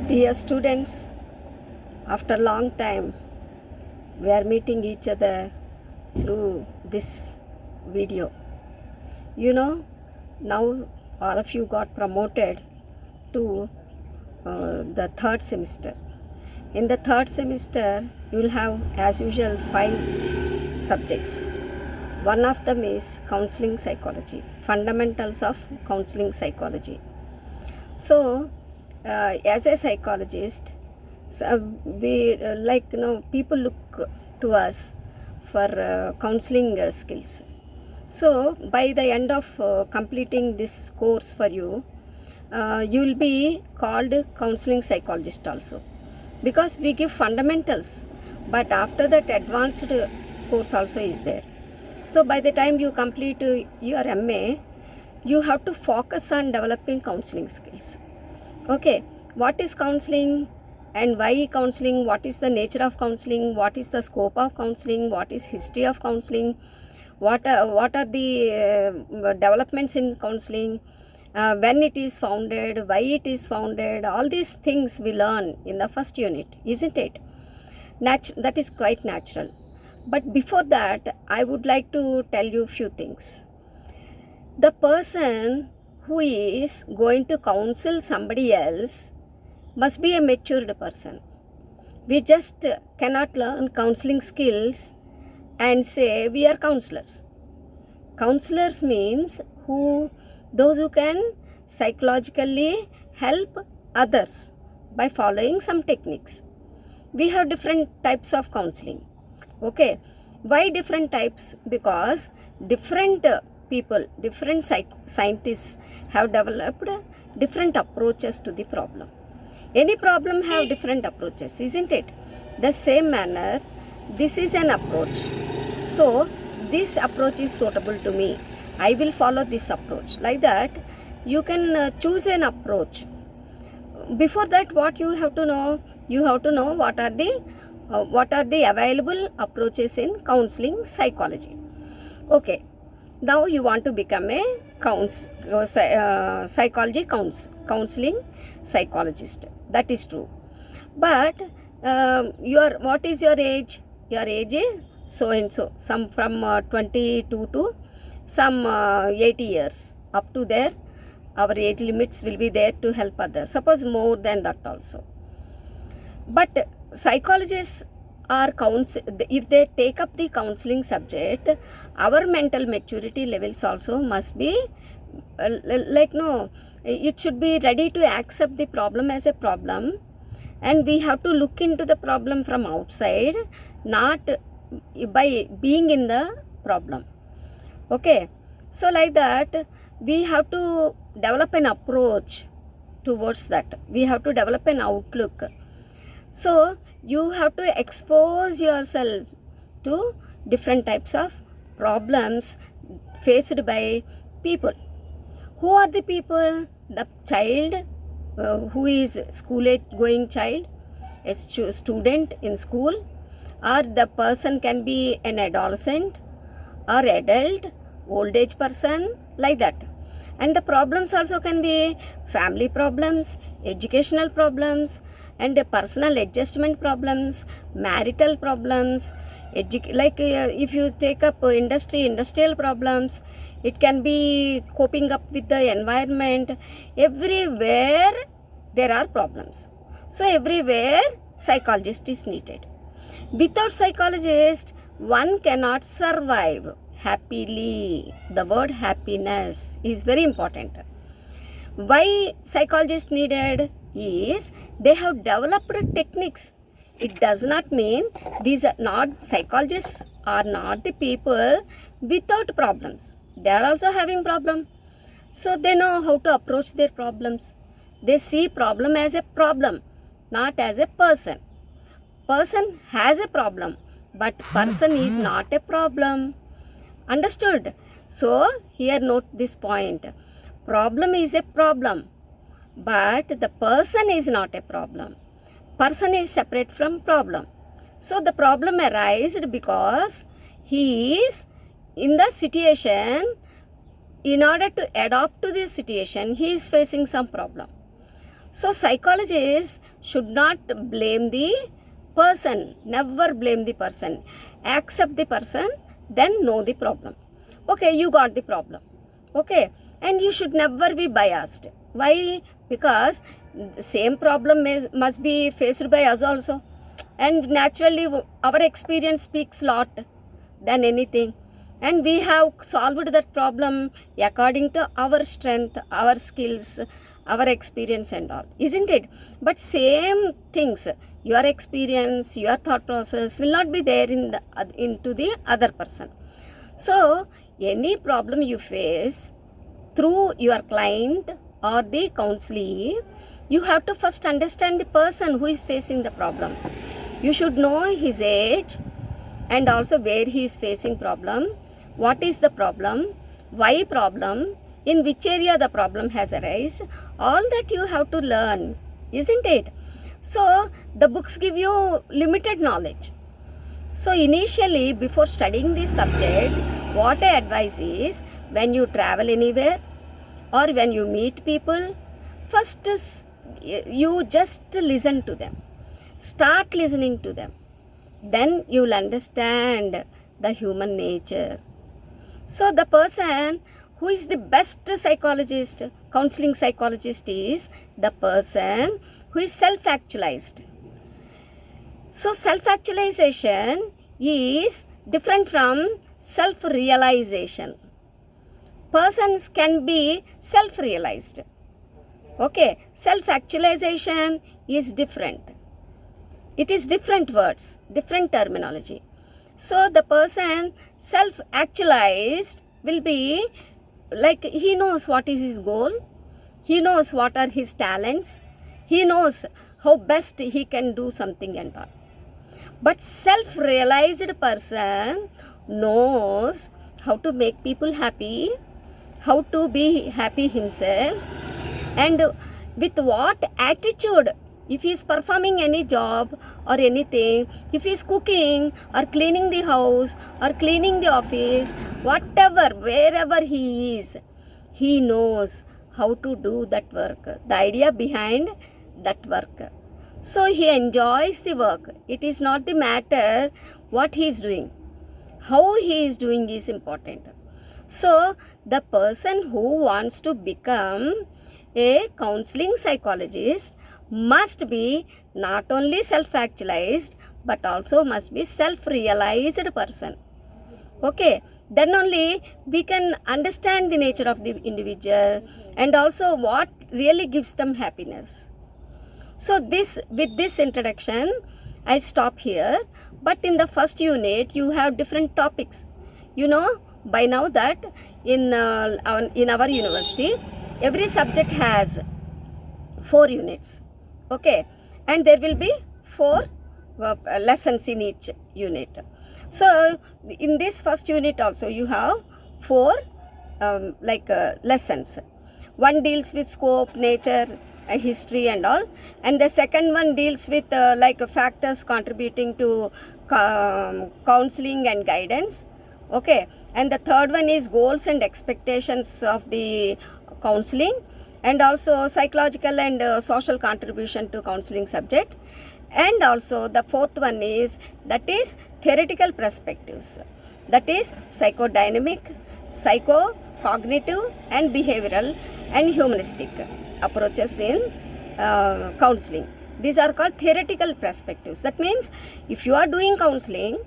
Dear students, after a long time, we are meeting each other through this video. You know, now all of you got promoted to the third semester. In the third semester, you will have, as usual, 5 subjects. One of them is counseling psychology, fundamentals of counseling psychology. So, as a psychologist, people look to us for counseling skills. So, by the end of completing this course for you, you will be called counseling psychologist also, because we give fundamentals, but after that advanced course also is there. So, by the time you complete your MA, you have to focus on developing counseling skills. Okay, what is counseling and why counseling? What is the nature of counseling? What is the scope of counseling? What is history of counseling? What are the developments in counseling? When it is founded? Why it is founded? All these things we learn in the first unit, isn't it? That is quite natural. But before that, I would like to tell you a few things. The person who is going to counsel somebody else must be a matured person. We just cannot learn counseling skills and say we are counselors. Counselors means those who can psychologically help others by following some techniques. We have different types of counseling. Okay, why different types? Because different people, different scientists have developed different approaches to the problem. Any problem have different approaches, isn't it? The same manner, this is an approach. So, this approach is suitable to me. I will follow this approach. Like that, you can choose an approach. Before that, what you have to know? You have to know what are the available approaches in counseling psychology. Okay, now you want to become a counseling psychologist. That is true. But what is your age? Your age is so and so. Some from 22 to some 80 years. Up to there, our age limits will be there to help others. Suppose more than that also. But psychologists are if they take up the counseling subject, our mental maturity levels also must be it should be ready to accept the problem as a problem, and we have to look into the problem from outside, not by being in the problem. Okay, so like that we have to develop an approach towards that. We have to develop an outlook. So, you have to expose yourself to different types of problems faced by people. Who are the people? The child who is school-age going child, a student in school, or the person can be an adolescent or adult, old age person, like that. And the problems also can be family problems, educational problems, and personal adjustment problems, marital problems, if you take up industrial problems, it can be coping up with the environment. Everywhere there are problems. So everywhere psychologist is needed. Without psychologist, one cannot survive happily. The word happiness is very important. Why psychologists needed is they have developed techniques. It does not mean these are not psychologists are not the people without problems. They are also having problem. So they know how to approach their problems. They see problem as a problem, not as a person. Person has a problem, but person is not a problem. Understood? So here note this point. Problem is a problem, but the person is not a problem. Person is separate from problem. So the problem arises because he is in the situation. In order to adapt to this situation, he is facing some problem. So psychologists should not blame the person, never blame the person. Accept the person, then know the problem. Okay, you got the problem. Okay, and you should never be biased. Why? Because the same problem must be faced by us also. And naturally, our experience speaks lot than anything. And we have solved that problem according to our strength, our skills, our experience and all, isn't it? But same things, your experience, your thought process will not be there into the other person. So any problem you face through your client or the counselee, you have to first understand the person who is facing the problem. You should know his age and also where he is facing problem, what is the problem, why problem, in which area the problem has arisen. All that you have to learn, isn't it? So the books give you limited knowledge. So initially, before studying this subject, what I advise is, when you travel anywhere or when you meet people, first you just listen to them. Start listening to them. Then you will understand the human nature. So the person who is the best psychologist, counseling psychologist, is the person who is self-actualized. So self-actualization is different from self-realization. Persons can be self-realized. Okay, self-actualization is different. It is different words, different terminology. So the person self-actualized will be like, he knows what is his goal, he knows what are his talents, he knows how best he can do something and all. But self-realized person knows how to make people happy, how to be happy himself, and with what attitude, if he is performing any job or anything, if he is cooking or cleaning the house or cleaning the office, whatever, wherever he is, he knows how to do that work, the idea behind that work. So he enjoys the work. It is not the matter what he is doing. How he is doing is important. So the person who wants to become a counseling psychologist must be not only self-actualized but also must be self-realized person. Okay, then only we can understand the nature of the individual and also what really gives them happiness. So with this introduction, I stop here. But in the first unit, you have different topics. You know by now that in our university, every subject has 4 units. Okay, and there will be 4 lessons in each unit. So in this first unit also, you have 4 lessons. One deals with scope, nature, history and all, and the second one deals with factors contributing to counseling and guidance. Okay, and the third one is goals and expectations of the counseling, and also psychological and social contribution to counseling subject. And also the fourth one is, that is theoretical perspectives, that is psychodynamic, psycho-cognitive and behavioral and humanistic approaches in counseling. These are called theoretical perspectives. That means if you are doing counseling,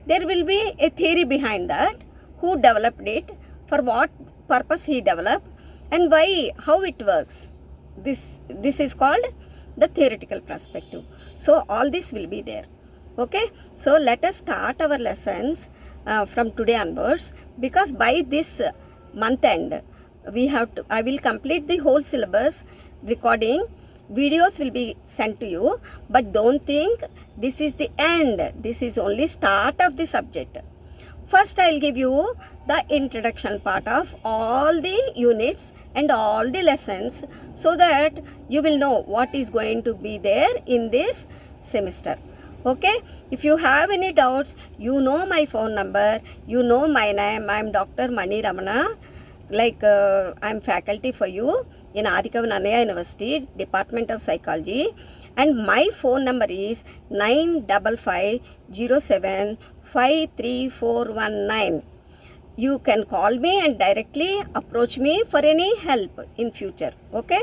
there will be a theory behind that, who developed it, for what purpose he developed, and why, how it works. This is called the theoretical perspective. So all this will be there. Okay, so let us start our lessons from today onwards, because by this month end I will complete the whole syllabus recording. Videos will be sent to you, but don't think this is the end. This is only start of the subject. First I will give you the introduction part of all the units and all the lessons, so that you will know what is going to be there in this semester. Okay, if you have any doubts, you know my phone number, you know my name. I am Dr. Mani Ramana. like I'm faculty for you in Adikavan Annaya University, Department of Psychology, and my phone number is 955075341 You can call me and directly approach me for any help in future, okay?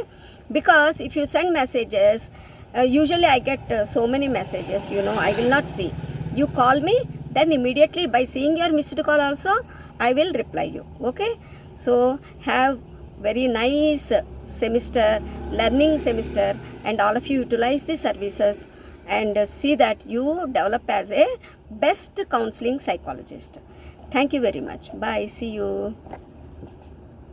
Because if you send messages, usually I get so many messages, I will not see. You call me, then immediately by seeing your missed call also, I will reply you, okay? So have very nice semester, learning semester, and all of you utilize the services and see that you develop as a best counseling psychologist. Thank you very much. Bye. See you.